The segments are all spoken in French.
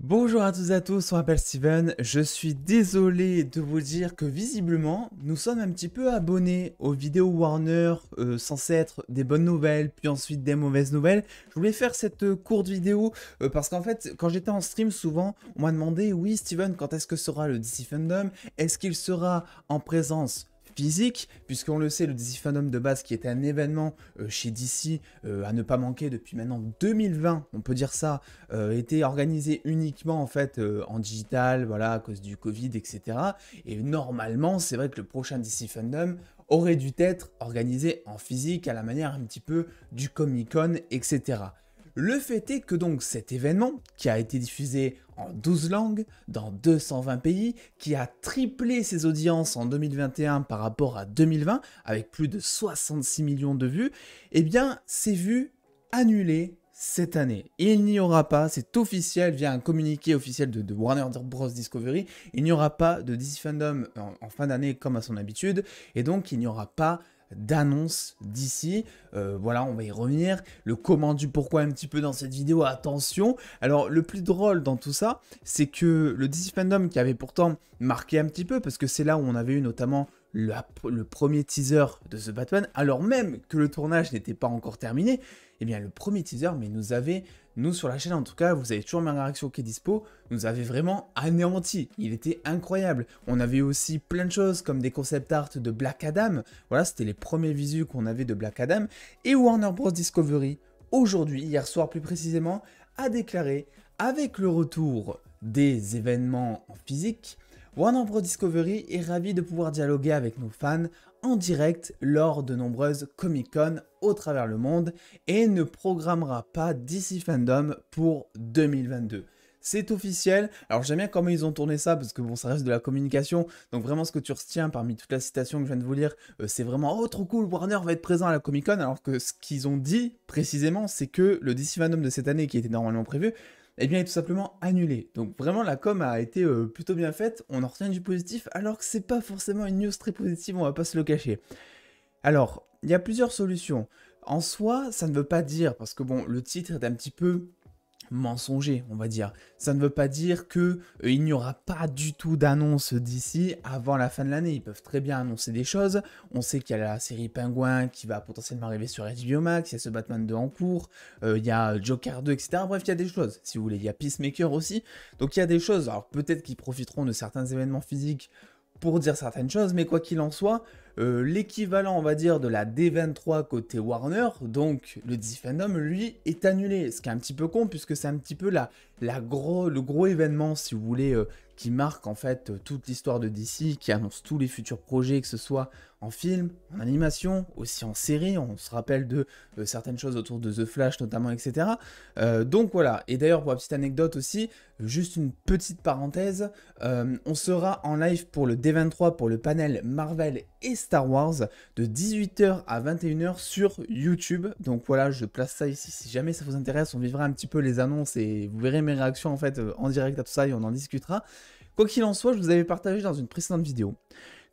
Bonjour à toutes et à tous, on m'appelle Steven. Je suis désolé de vous dire que visiblement, nous sommes un petit peu abonnés aux vidéos Warner, censées être des bonnes nouvelles, puis ensuite des mauvaises nouvelles. Je voulais faire cette courte vidéo parce qu'en fait, quand j'étais en stream, souvent, on m'a demandé, oui Steven, quand est-ce que sera le DC Fandom? Est-ce qu'il sera en présence physique, puisqu'on le sait, le DC Fandom de base qui était un événement chez DC à ne pas manquer depuis maintenant 2020, on peut dire ça, était organisé uniquement en fait en digital, voilà, à cause du Covid, etc. Et normalement, c'est vrai que le prochain DC Fandom aurait dû être organisé en physique à la manière un petit peu du Comic-Con, etc. Le fait est que donc cet événement, qui a été diffusé en 12 langues, dans 220 pays, qui a triplé ses audiences en 2021 par rapport à 2020, avec plus de 66 millions de vues, eh bien, s'est vu annulé cette année. Il n'y aura pas, c'est officiel, via un communiqué officiel de Warner Bros. Discovery, il n'y aura pas de DC Fandom en fin d'année comme à son habitude, et donc il n'y aura pas d'annonce d'ici. Voilà, on va y revenir. Le comment du pourquoi un petit peu dans cette vidéo, attention. Alors, le plus drôle dans tout ça, c'est que le DC Fandom qui avait pourtant marqué un petit peu, parce que c'est là où on avait eu notamment le premier teaser de The Batman, alors même que le tournage n'était pas encore terminé, eh bien le premier teaser, mais nous sur la chaîne en tout cas, vous avez toujours ma réaction qui est dispo, nous avait vraiment anéanti, il était incroyable. On avait aussi plein de choses comme des concept art de Black Adam, voilà, c'était les premiers visus qu'on avait de Black Adam, et Warner Bros. Discovery, aujourd'hui, hier soir plus précisément, a déclaré, avec le retour des événements en physique, Warner Bros. Discovery est ravi de pouvoir dialoguer avec nos fans en direct lors de nombreuses Comic-Con au travers le monde et ne programmera pas DC Fandom pour 2022. C'est officiel. Alors j'aime bien comment ils ont tourné ça parce que bon, ça reste de la communication. Donc vraiment ce que tu retiens parmi toute la citation que je viens de vous lire, c'est vraiment oh trop cool, Warner va être présent à la Comic Con. Alors que ce qu'ils ont dit précisément, c'est que le DC Fandom de cette année qui était normalement prévu, eh bien, est tout simplement annulé. Donc vraiment, la com a été plutôt bien faite, on en retient du positif, alors que c'est pas forcément une news très positive, on va pas se le cacher. Alors, il y a plusieurs solutions. En soi, ça ne veut pas dire, parce que bon, le titre est un petit peu mensonger, on va dire. Ça ne veut pas dire que il n'y aura pas du tout d'annonce d'ici avant la fin de l'année. Ils peuvent très bien annoncer des choses. On sait qu'il y a la série Pingouin qui va potentiellement arriver sur HBO Max, il y a ce Batman 2 en cours, il y a Joker 2, etc. Bref, il y a des choses, si vous voulez. Il y a Peacemaker aussi. Donc il y a des choses. Alors peut-être qu'ils profiteront de certains événements physiques pour dire certaines choses, mais quoi qu'il en soit, l'équivalent, on va dire, de la D23 côté Warner, donc le DC Fandom, lui, est annulé. Ce qui est un petit peu con, puisque c'est un petit peu le gros événement, si vous voulez, qui marque en fait toute l'histoire de DC, qui annonce tous les futurs projets, que ce soit en film, en animation, aussi en série. On se rappelle de certaines choses autour de The Flash notamment, etc. Donc voilà, et d'ailleurs pour la petite anecdote aussi, juste une petite parenthèse, on sera en live pour le D23, pour le panel Marvel et Star Wars, de 18h à 21h sur YouTube. Donc voilà, je place ça ici, si jamais ça vous intéresse, on vivra un petit peu les annonces et vous verrez mes réactions en fait en direct à tout ça et on en discutera. Quoi qu'il en soit, je vous avais partagé dans une précédente vidéo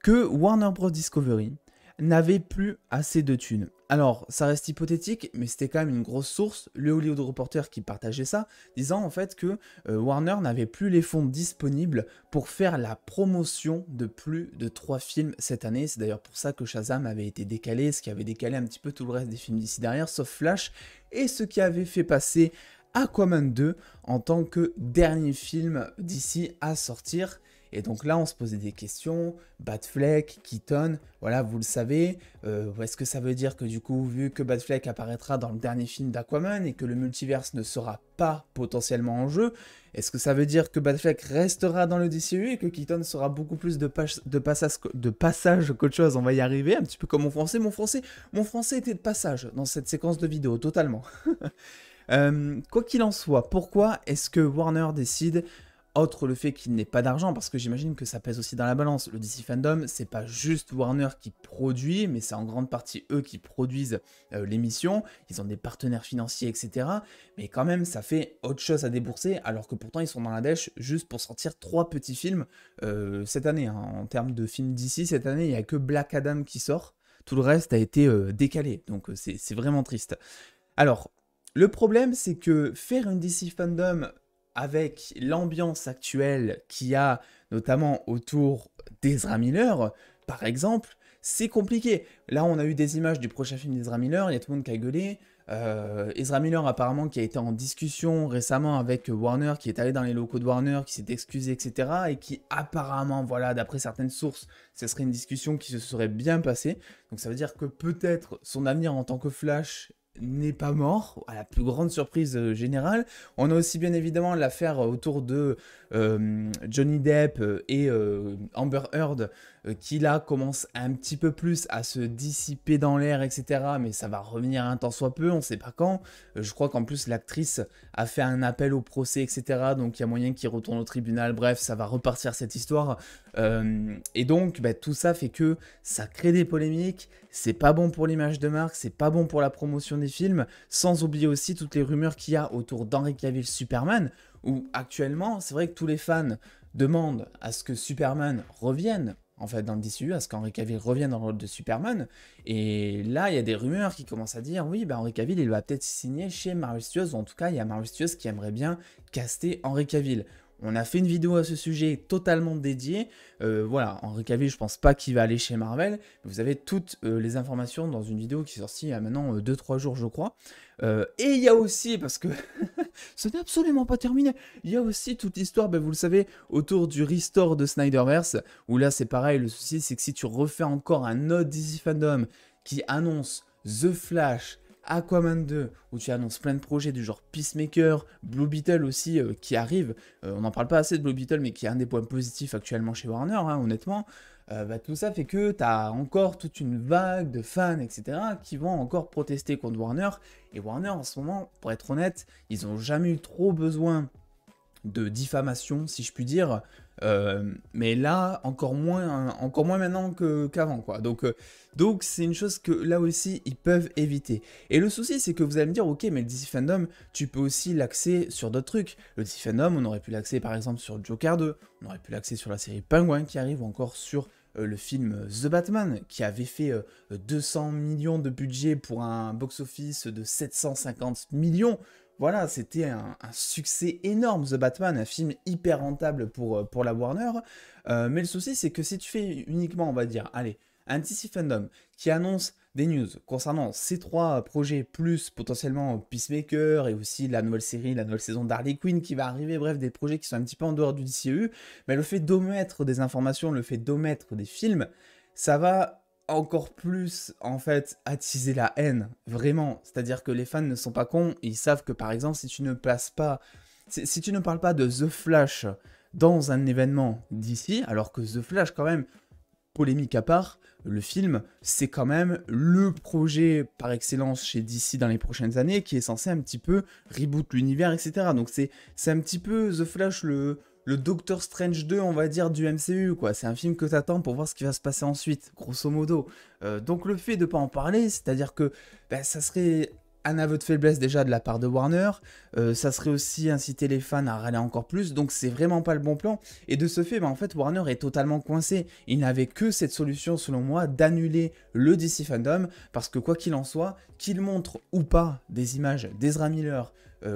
que Warner Bros. Discovery n'avait plus assez de thunes. Alors, ça reste hypothétique, mais c'était quand même une grosse source, le Hollywood Reporter qui partageait ça, disant en fait que Warner n'avait plus les fonds disponibles pour faire la promotion de plus de 3 films cette année. C'est d'ailleurs pour ça que Shazam avait été décalé, ce qui avait décalé un petit peu tout le reste des films d'ici derrière, sauf Flash, et ce qui avait fait passer Aquaman 2 en tant que dernier film d'ici à sortir. Et donc là, on se posait des questions, Batfleck, Keaton, voilà, vous le savez, est-ce que ça veut dire que du coup, vu que Batfleck apparaîtra dans le dernier film d'Aquaman et que le multiverse ne sera pas potentiellement en jeu, est-ce que ça veut dire que Batfleck restera dans le DCU et que Keaton sera beaucoup plus de passage qu'autre chose? On va y arriver, un petit peu comme mon français. Mon français était de passage dans cette séquence de vidéo, totalement. Quoi qu'il en soit, pourquoi est-ce que Warner décide, outre le fait qu'il n'ait pas d'argent, parce que j'imagine que ça pèse aussi dans la balance, le DC Fandom, c'est pas juste Warner qui produit, mais c'est en grande partie eux qui produisent l'émission, ils ont des partenaires financiers, etc. Mais quand même, ça fait autre chose à débourser, alors que pourtant ils sont dans la dèche juste pour sortir 3 petits films cette année. Hein. En termes de films DC, cette année, il n'y a que Black Adam qui sort, tout le reste a été décalé, donc c'est vraiment triste. Alors, le problème, c'est que faire une DC Fandom avec l'ambiance actuelle qu'il y a, notamment autour d'Ezra Miller, par exemple, c'est compliqué. Là, on a eu des images du prochain film d'Ezra Miller, il y a tout le monde qui a gueulé. Ezra Miller, apparemment, qui a été en discussion récemment avec Warner, qui est allé dans les locaux de Warner, qui s'est excusé, etc. Et qui, apparemment, voilà, d'après certaines sources, ce serait une discussion qui se serait bien passée. Donc ça veut dire que peut-être son avenir en tant que Flash n'est pas mort, à la plus grande surprise générale. On a aussi bien évidemment l'affaire autour de Johnny Depp et Amber Heard qui là commence un petit peu plus à se dissiper dans l'air, etc. Mais ça va revenir un temps soit peu, on sait pas quand. Je crois qu'en plus l'actrice a fait un appel au procès, etc. Donc il y a moyen qu'il retourne au tribunal. Bref, ça va repartir cette histoire. Et donc bah, tout ça fait que ça crée des polémiques. C'est pas bon pour l'image de marque, c'est pas bon pour la promotion des films. Sans oublier aussi toutes les rumeurs qu'il y a autour d'Henry Cavill Superman. Où actuellement, c'est vrai que tous les fans demandent à ce que Superman revienne en fait dans le DCU, à ce qu'Henry Cavill revienne dans le rôle de Superman. Et là, il y a des rumeurs qui commencent à dire oui, bah Henry Cavill, il va peut-être signer chez Marvel Studios, ou en tout cas, il y a Marvel Studios qui aimerait bien caster Henry Cavill. On a fait une vidéo à ce sujet totalement dédiée. Voilà, Henry Cavill, je pense pas qu'il va aller chez Marvel. Vous avez toutes les informations dans une vidéo qui est sortie il y a maintenant 2-3 jours, je crois. Et il y a aussi, parce que ce n'est absolument pas terminé, il y a aussi toute l'histoire, vous le savez, autour du restore de Snyderverse, où là c'est pareil, le souci c'est que si tu refais encore un autre DC Fandom qui annonce The Flash, Aquaman 2, où tu annonces plein de projets du genre Peacemaker, Blue Beetle aussi qui arrive, on n'en parle pas assez de Blue Beetle, mais qui est un des points positifs actuellement chez Warner, hein, honnêtement. Tout ça fait que tu as encore toute une vague de fans, etc., qui vont encore protester contre Warner. Et Warner, en ce moment, pour être honnête, ils n'ont jamais eu trop besoin de diffamation, si je puis dire. Mais là, encore moins maintenant qu'avant, quoi. Donc c'est une chose que là aussi, ils peuvent éviter. Et le souci, c'est que vous allez me dire, ok, mais le DC Fandom, tu peux aussi l'axer sur d'autres trucs. Le DC Fandom, on aurait pu l'axer par exemple sur Joker 2, on aurait pu l'axer sur la série Penguin qui arrive, ou encore sur le film The Batman, qui avait fait 200 millions de budget pour un box-office de 750 millions. Voilà, c'était un succès énorme, The Batman, un film hyper rentable pour la Warner. Mais le souci, c'est que si tu fais uniquement, on va dire, allez, un DC Fandom qui annonce des news concernant ces 3 projets, plus potentiellement Peacemaker et aussi la nouvelle série, la nouvelle saison d'Harley Quinn qui va arriver, bref, des projets qui sont un petit peu en dehors du DCU, mais le fait d'omettre des informations, le fait d'omettre des films, ça va encore plus, en fait, attiser la haine, vraiment. C'est-à-dire que les fans ne sont pas cons, et ils savent que, par exemple, si tu ne parles pas de The Flash dans un événement d'ici, alors que The Flash, quand même, polémique à part, le film, c'est quand même le projet par excellence chez DC dans les prochaines années, qui est censé un petit peu reboot l'univers, etc. Donc c'est un petit peu The Flash, le Doctor Strange 2, on va dire, du MCU, quoi. C'est un film que t'attends pour voir ce qui va se passer ensuite, grosso modo. Donc le fait de pas en parler, c'est-à-dire que ça serait un aveu de faiblesse déjà de la part de Warner, ça serait aussi inciter les fans à râler encore plus, donc c'est vraiment pas le bon plan. Et de ce fait, en fait, Warner est totalement coincé. Il n'avait que cette solution, selon moi, d'annuler le DC Fandom, parce que quoi qu'il en soit, qu'il montre ou pas des images d'Ezra Miller,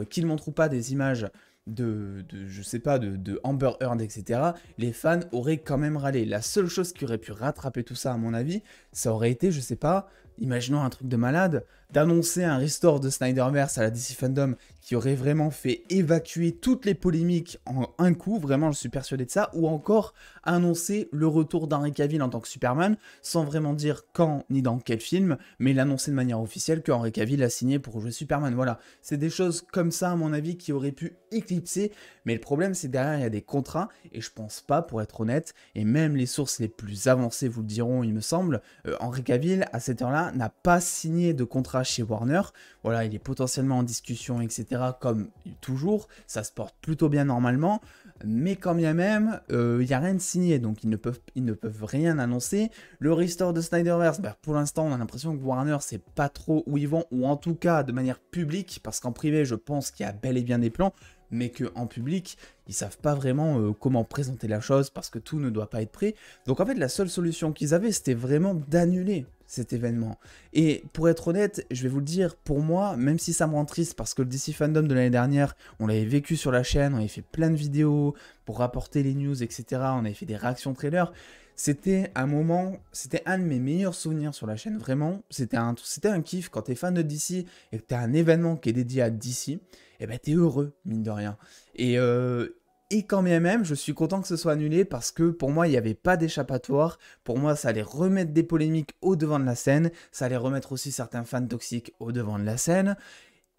qu'il montre ou pas des images je sais pas, de Amber Heard, etc., les fans auraient quand même râlé. La seule chose qui aurait pu rattraper tout ça, à mon avis, ça aurait été, je sais pas, imaginons un truc de malade, d'annoncer un restore de Snyderverse à la DC Fandom qui aurait vraiment fait évacuer toutes les polémiques en un coup, vraiment je suis persuadé de ça, ou encore annoncer le retour d'Henry Cavill en tant que Superman, sans vraiment dire quand ni dans quel film, mais l'annoncer de manière officielle que Henry Cavill a signé pour jouer Superman. Voilà, c'est des choses comme ça à mon avis qui auraient pu éclipser, mais le problème c'est derrière il y a des contrats, et je pense pas, pour être honnête, et même les sources les plus avancées vous le diront il me semble, Henry Cavill à cette heure-là n'a pas signé de contrat chez Warner. Voilà, il est potentiellement en discussion, etc. Comme toujours, ça se porte plutôt bien normalement, mais quand bien même, il n'y a rien de signé, donc ils ne peuvent rien annoncer. Le restore de Snyderverse, pour l'instant, on a l'impression que Warner sait pas trop où ils vont, ou en tout cas de manière publique, parce qu'en privé, je pense qu'il y a bel et bien des plans, mais qu'en public, ils savent pas vraiment comment présenter la chose, parce que tout ne doit pas être prêt. Donc en fait, la seule solution qu'ils avaient, c'était vraiment d'annuler cet événement. Et pour être honnête, je vais vous le dire, pour moi, même si ça me rend triste parce que le DC Fandom de l'année dernière, on l'avait vécu sur la chaîne, on avait fait plein de vidéos pour rapporter les news, etc. On avait fait des réactions trailers. C'était un moment, c'était un de mes meilleurs souvenirs sur la chaîne, vraiment. C'était un kiff quand t'es fan de DC et que t'as un événement qui est dédié à DC, et ben t'es heureux, mine de rien. Et quand bien même, je suis content que ce soit annulé parce que pour moi, il n'y avait pas d'échappatoire. Pour moi, ça allait remettre des polémiques au devant de la scène. Ça allait remettre aussi certains fans toxiques au devant de la scène.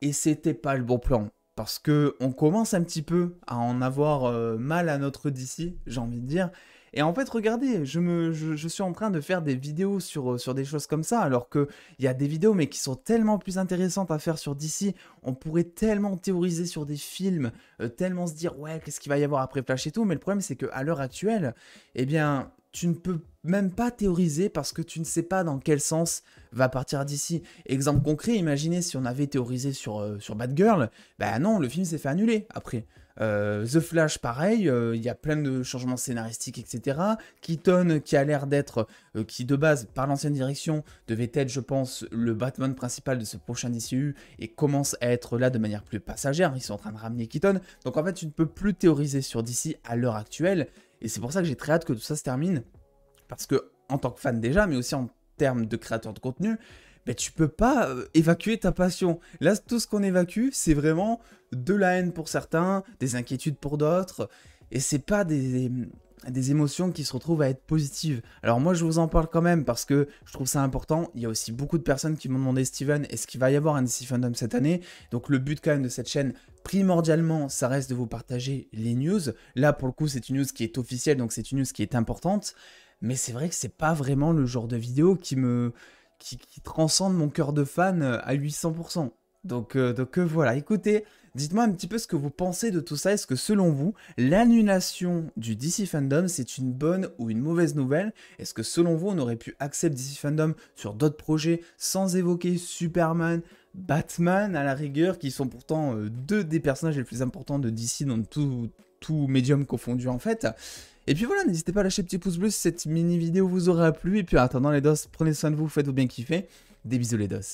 Et c'était pas le bon plan. Parce que on commence un petit peu à en avoir mal à notre DC, j'ai envie de dire. Et en fait, regardez, je suis en train de faire des vidéos sur des choses comme ça, alors qu'il y a des vidéos, mais qui sont tellement plus intéressantes à faire sur DC. On pourrait tellement théoriser sur des films, tellement se dire, ouais, qu'est-ce qu'il va y avoir après Flash et tout. Mais le problème, c'est qu'à l'heure actuelle, eh bien, tu ne peux même pas théoriser parce que tu ne sais pas dans quel sens va partir DC. Exemple concret, imaginez si on avait théorisé sur Batgirl, ben non, le film s'est fait annuler après. The Flash, pareil, il y a plein de changements scénaristiques, etc. Keaton, qui a l'air d'être, qui de base, par l'ancienne direction, devait être, je pense, le Batman principal de ce prochain DCU, et commence à être là de manière plus passagère. Ils sont en train de ramener Keaton. Donc en fait, tu ne peux plus théoriser sur DC à l'heure actuelle, et c'est pour ça que j'ai très hâte que tout ça se termine. Parce que, en tant que fan déjà, mais aussi en termes de créateur de contenu, ben, tu peux pas évacuer ta passion. Là, tout ce qu'on évacue, c'est vraiment de la haine pour certains, des inquiétudes pour d'autres, et c'est pas des émotions qui se retrouvent à être positives. Alors moi, je vous en parle quand même parce que je trouve ça important. Il y a aussi beaucoup de personnes qui m'ont demandé, Steven, est-ce qu'il va y avoir un DC Fandom cette année? Donc le but quand même de cette chaîne, primordialement, ça reste de vous partager les news. Là, pour le coup, c'est une news qui est officielle, donc c'est une news qui est importante. Mais c'est vrai que c'est pas vraiment le genre de vidéo qui transcende mon cœur de fan à 800%. Donc voilà, écoutez, dites-moi un petit peu ce que vous pensez de tout ça. Est-ce que selon vous, l'annulation du DC Fandom, c'est une bonne ou une mauvaise nouvelle? Est-ce que selon vous, on aurait pu accepter DC Fandom sur d'autres projets sans évoquer Superman, Batman à la rigueur, qui sont pourtant deux des personnages les plus importants de DC dans tout médium confondu en fait? Et puis voilà, n'hésitez pas à lâcher un petit pouce bleu si cette mini vidéo vous aura plu. Et puis en attendant les dos, prenez soin de vous, faites-vous bien kiffer. Des bisous les dos.